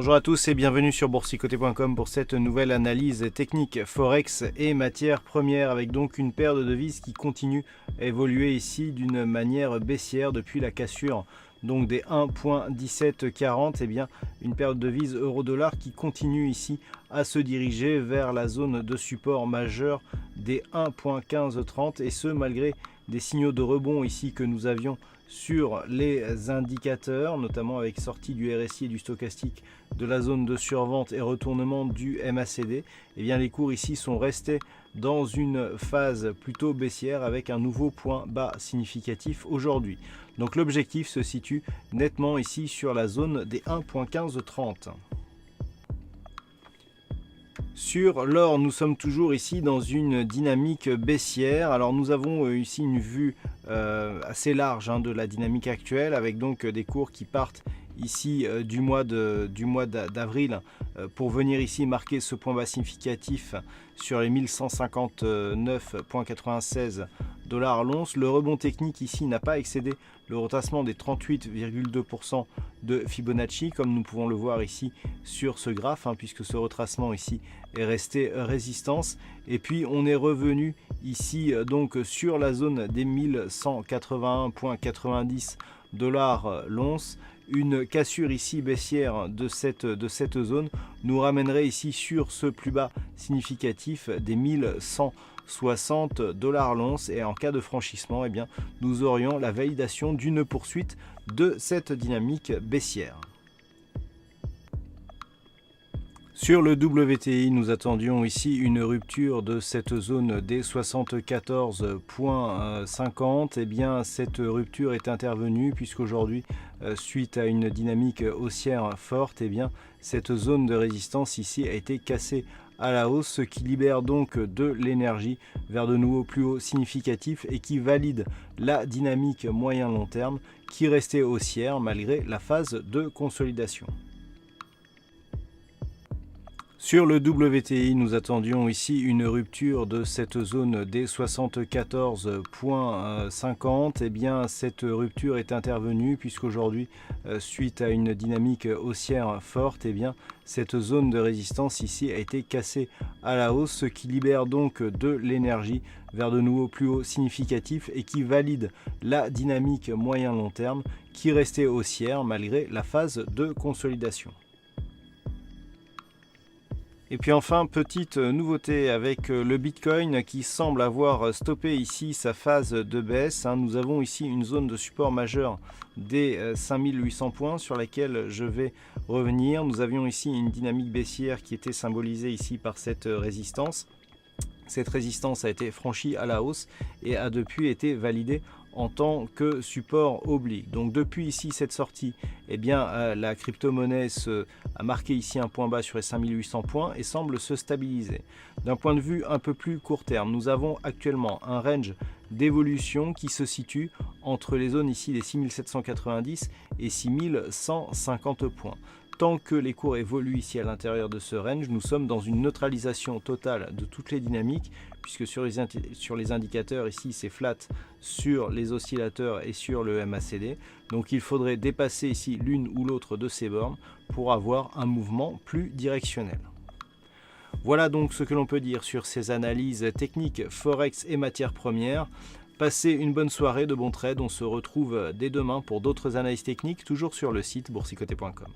Bonjour à tous et bienvenue sur boursicoté.com pour cette nouvelle analyse technique Forex et matières premières avec donc une paire de devises qui continue à évoluer ici d'une manière baissière depuis la cassure donc des 1.1740, et bien une paire de devises euro-dollar qui continue ici à se diriger vers la zone de support majeur des 1.1530 et ce malgré des signaux de rebond ici que nous avions sur les indicateurs, notamment avec sortie du RSI et du stochastique de la zone de survente et retournement du MACD. Et bien les cours ici sont restés dans une phase plutôt baissière avec un nouveau point bas significatif aujourd'hui. Donc l'objectif se situe nettement ici sur la zone des 1.1530. Sur l'or, nous sommes toujours ici dans une dynamique baissière. Alors nous avons ici une vue assez large de la dynamique actuelle avec donc des cours qui partent ici du mois d'avril pour venir ici marquer ce point bas significatif sur les 1159,96 $ l'once. Le rebond technique ici n'a pas excédé le retracement des 38,2% de Fibonacci comme nous pouvons le voir ici sur ce graphe puisque ce retracement ici est resté résistance et puis on est revenu ici donc sur la zone des 1181,90 $ l'once. Une cassure ici baissière de cette zone nous ramènerait ici sur ce plus bas significatif des 1160 $ l'once et en cas de franchissement, eh bien, nous aurions la validation d'une poursuite de cette dynamique baissière. Sur le WTI, nous attendions ici une rupture de cette zone des 74,50. Et bien, cette rupture est intervenue puisqu'aujourd'hui, suite à une dynamique haussière forte, et bien, cette zone de résistance ici a été cassée à la hausse, ce qui libère donc de l'énergie vers de nouveaux plus hauts significatifs et qui valide la dynamique moyen-long terme qui restait haussière malgré la phase de consolidation. Sur le WTI, nous attendions ici une rupture de cette zone des 74,50. Et bien, cette rupture est intervenue puisqu'aujourd'hui, suite à une dynamique haussière forte, et bien, cette zone de résistance ici a été cassée à la hausse, ce qui libère donc de l'énergie vers de nouveaux plus hauts significatifs et qui valide la dynamique moyen-long terme qui restait haussière malgré la phase de consolidation. Et puis enfin, petite nouveauté avec le Bitcoin qui semble avoir stoppé ici sa phase de baisse. Nous avons ici une zone de support majeur des 5800 points sur laquelle je vais revenir. Nous avions ici une dynamique baissière qui était symbolisée ici par cette résistance. Cette résistance a été franchie à la hausse et a depuis été validée en tant que support oblique. Donc depuis ici cette sortie, eh bien, la crypto-monnaie a marqué ici un point bas sur les 5800 points et semble se stabiliser. D'un point de vue un peu plus court terme, nous avons actuellement un range d'évolution qui se situe entre les zones ici des 6790 et 6150 points. Tant que les cours évoluent ici à l'intérieur de ce range, nous sommes dans une neutralisation totale de toutes les dynamiques, puisque sur les indicateurs ici c'est flat sur les oscillateurs et sur le MACD. Donc il faudrait dépasser ici l'une ou l'autre de ces bornes pour avoir un mouvement plus directionnel. Voilà donc ce que l'on peut dire sur ces analyses techniques Forex et matières premières. Passez une bonne soirée, de bons trades. On se retrouve dès demain pour d'autres analyses techniques, toujours sur le site boursicoté.com.